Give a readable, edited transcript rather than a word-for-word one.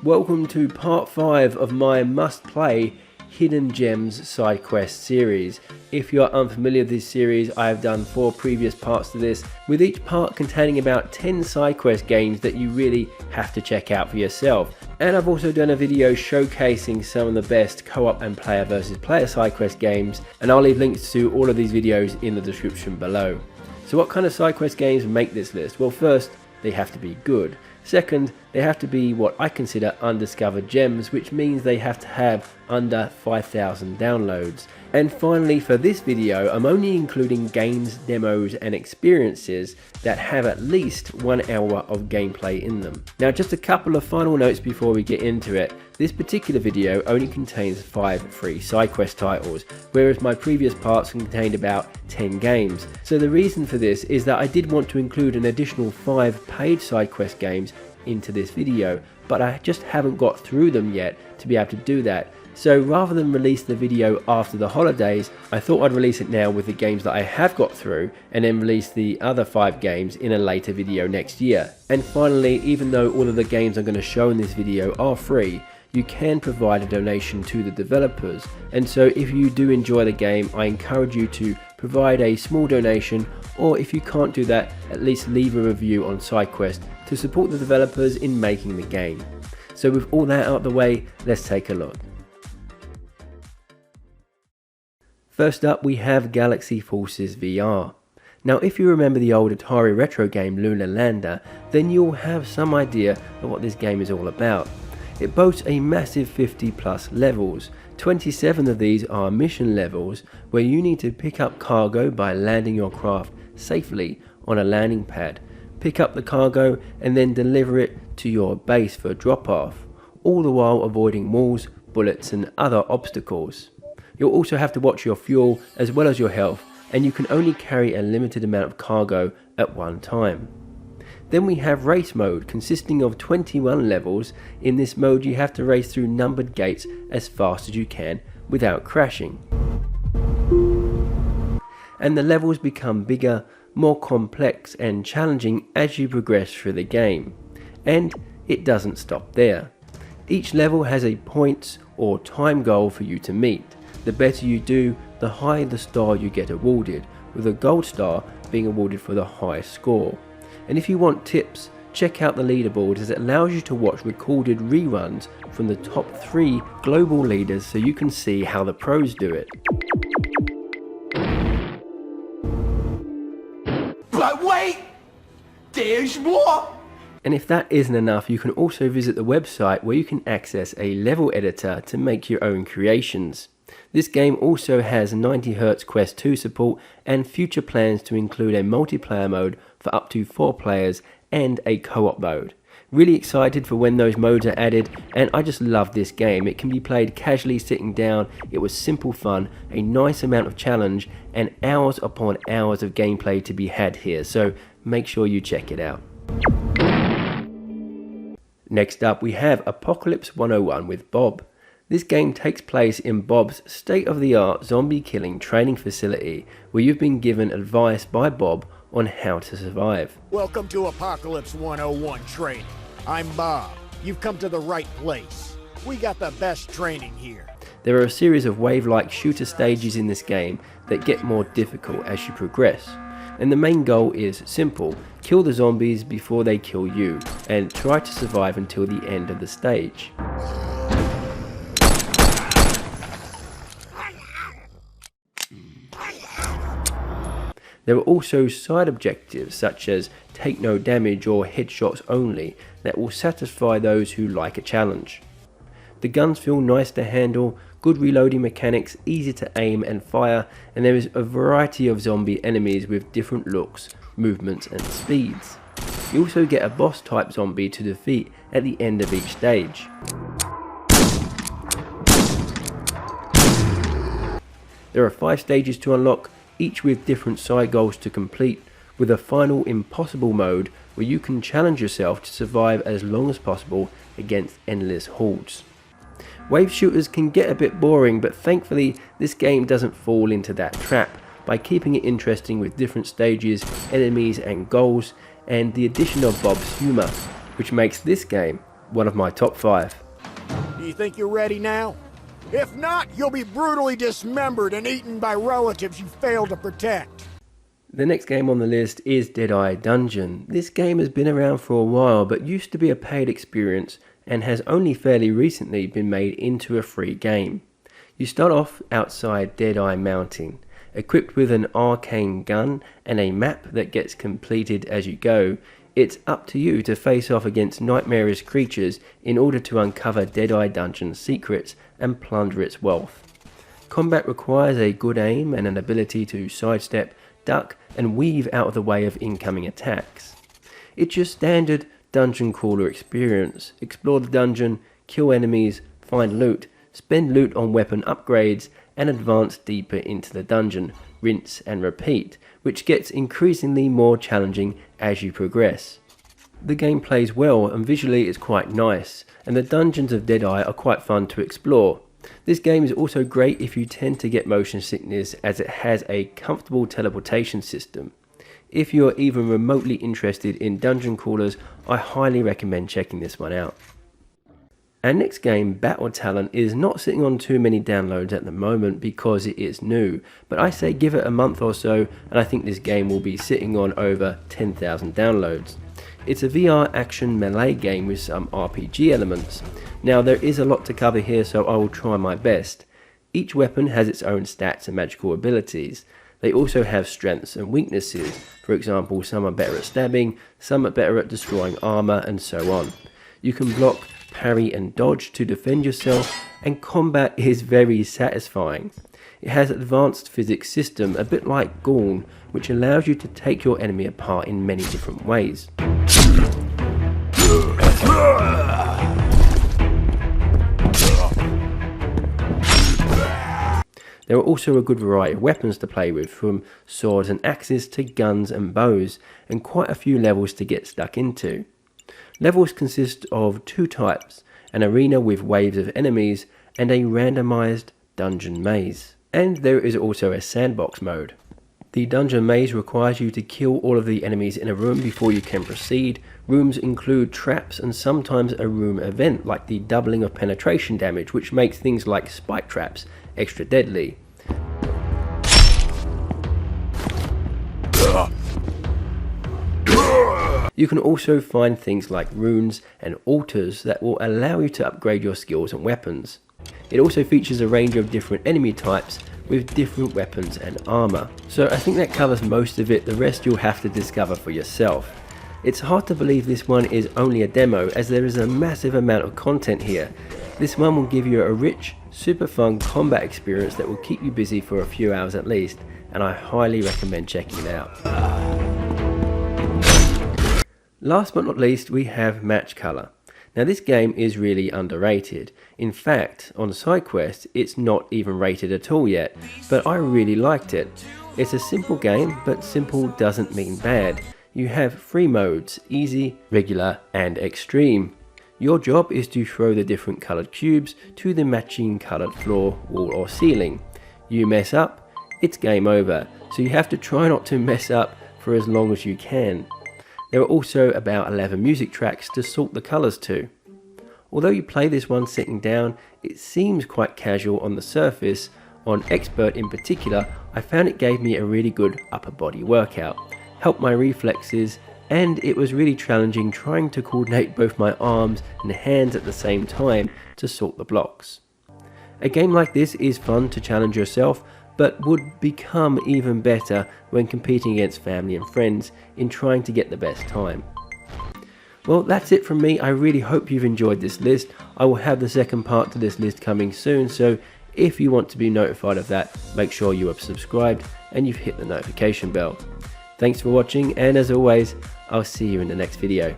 Welcome to part 5 of my must-play Hidden Gems SideQuest series. If you are unfamiliar with this series, I have done 4 previous parts to this, with each part containing about 10 SideQuest games that you really have to check out for yourself. And I've also done a video showcasing some of the best co-op and player versus player SideQuest games, and I'll leave links to all of these videos in the description below. So what kind of SideQuest games make this list? Well, first, they have to be good. Second, they have to be what I consider undiscovered gems, which means they have to have under 5,000 downloads. And finally, for this video, I'm only including games, demos and experiences that have at least 1 hour of gameplay in them. Now, just a couple of final notes before we get into it. This particular video only contains 5 free SideQuest titles, whereas my previous parts contained about 10 games. So the reason for this is that I did want to include an additional 5 paid SideQuest games into this video, but I just haven't got through them yet to be able to do that. So rather than release the video after the holidays, I thought I'd release it now with the games that I have got through, and then release the other 5 games in a later video next year. And finally, even though all of the games I'm going to show in this video are free, you can provide a donation to the developers. And so if you do enjoy the game, I encourage you to provide a small donation, or if you can't do that, at least leave a review on SideQuest to support the developers in making the game. So with all that out of the way, let's take a look. First up, we have Galaxy Forces VR. Now, if you remember the old Atari retro game Lunar Lander, then you'll have some idea of what this game is all about. It boasts a massive 50 plus levels. 27 of these are mission levels where you need to pick up cargo by landing your craft safely on a landing pad, pick up the cargo and then deliver it to your base for drop off, all the while avoiding walls, bullets and other obstacles. You'll also have to watch your fuel as well as your health, and you can only carry a limited amount of cargo at one time. Then we have race mode, consisting of 21 levels. In this mode you have to race through numbered gates as fast as you can without crashing. And the levels become bigger, more complex and challenging as you progress through the game. And it doesn't stop there. Each level has a points or time goal for you to meet. The better you do, the higher the star you get awarded, with a gold star being awarded for the highest score. And if you want tips, check out the leaderboard, as it allows you to watch recorded reruns from the top 3 global leaders so you can see how the pros do it. But wait, there's more! And if that isn't enough, you can also visit the website where you can access a level editor to make your own creations. This game also has 90Hz Quest 2 support and future plans to include a multiplayer mode for up to 4 players and a co-op mode. Really excited for when those modes are added, and I just love this game. It can be played casually sitting down, it was simple fun, a nice amount of challenge and hours upon hours of gameplay to be had here, so make sure you check it out. Next up we have Apocalypse 101 with Bob. This game takes place in Bob's state-of-the-art zombie killing training facility, where you've been given advice by Bob on how to survive. Welcome to Apocalypse 101 training. I'm Bob. You've come to the right place. We got the best training here. There are a series of wave-like shooter stages in this game that get more difficult as you progress. And the main goal is simple: kill the zombies before they kill you, and try to survive until the end of the stage. There are also side objectives such as take no damage or headshots only that will satisfy those who like a challenge. The guns feel nice to handle, good reloading mechanics, easy to aim and fire, and there is a variety of zombie enemies with different looks, movements and speeds. You also get a boss type zombie to defeat at the end of each stage. There are 5 stages to unlock, each with different side goals to complete, with a final impossible mode where you can challenge yourself to survive as long as possible against endless hordes. Wave shooters can get a bit boring, but thankfully this game doesn't fall into that trap by keeping it interesting with different stages, enemies and goals, and the addition of Bob's humour, which makes this game one of my top 5. Do you think you're ready now? If not, you'll be brutally dismembered and eaten by relatives you failed to protect. The next game on the list is Deadeye Dungeon. This game has been around for a while but used to be a paid experience and has only fairly recently been made into a free game. You start off outside Deadeye Mountain, equipped with an arcane gun and a map that gets completed as you go. It's up to you to face off against nightmarish creatures in order to uncover Deadeye Dungeon's secrets and plunder its wealth. Combat requires a good aim and an ability to sidestep, duck and weave out of the way of incoming attacks. It's your standard dungeon crawler experience. Explore the dungeon, kill enemies, find loot, spend loot on weapon upgrades and advance deeper into the dungeon, rinse and repeat, which gets increasingly more challenging as you progress. The game plays well and visually it's quite nice, and the dungeons of Deadeye are quite fun to explore. This game is also great if you tend to get motion sickness, as it has a comfortable teleportation system. If you're even remotely interested in dungeon crawlers, I highly recommend checking this one out. Our next game, Battle Talent, is not sitting on too many downloads at the moment because it is new, but I say give it a month or so and I think this game will be sitting on over 10,000 downloads. It's a VR action melee game with some RPG elements. Now there is a lot to cover here, so I will try my best. Each weapon has its own stats and magical abilities. They also have strengths and weaknesses. For example, some are better at stabbing, some are better at destroying armor, and so on. You can block, parry and dodge to defend yourself, and combat is very satisfying. It has an advanced physics system, a bit like Gorn, which allows you to take your enemy apart in many different ways. There are also a good variety of weapons to play with, from swords and axes to guns and bows, and quite a few levels to get stuck into. Levels consist of 2 types, an arena with waves of enemies and a randomized dungeon maze. And there is also a sandbox mode. The dungeon maze requires you to kill all of the enemies in a room before you can proceed. Rooms include traps and sometimes a room event like the doubling of penetration damage, which makes things like spike traps extra deadly. You can also find things like runes and altars that will allow you to upgrade your skills and weapons. It also features a range of different enemy types with different weapons and armor. So I think that covers most of it, the rest you'll have to discover for yourself. It's hard to believe this one is only a demo, as there is a massive amount of content here. This one will give you a rich, super fun combat experience that will keep you busy for a few hours at least, and I highly recommend checking it out. Last but not least, we have Match Color. Now this game is really underrated. In fact, on SideQuest it's not even rated at all yet, but I really liked it. It's a simple game, but simple doesn't mean bad. You have 3 modes: easy, regular and extreme. Your job is to throw the different coloured cubes to the matching coloured floor, wall or ceiling. You mess up, it's game over, so you have to try not to mess up for as long as you can. There are also about 11 music tracks to sort the colours to. Although you play this one sitting down, it seems quite casual on the surface. On Expert in particular, I found it gave me a really good upper body workout, helped my reflexes, and it was really challenging trying to coordinate both my arms and hands at the same time to sort the blocks. A game like this is fun to challenge yourself, but would become even better when competing against family and friends in trying to get the best time. Well, that's it from me. I really hope you've enjoyed this list. I will have the second part to this list coming soon, so if you want to be notified of that, make sure you are subscribed and you've hit the notification bell. Thanks for watching, and as always, I'll see you in the next video.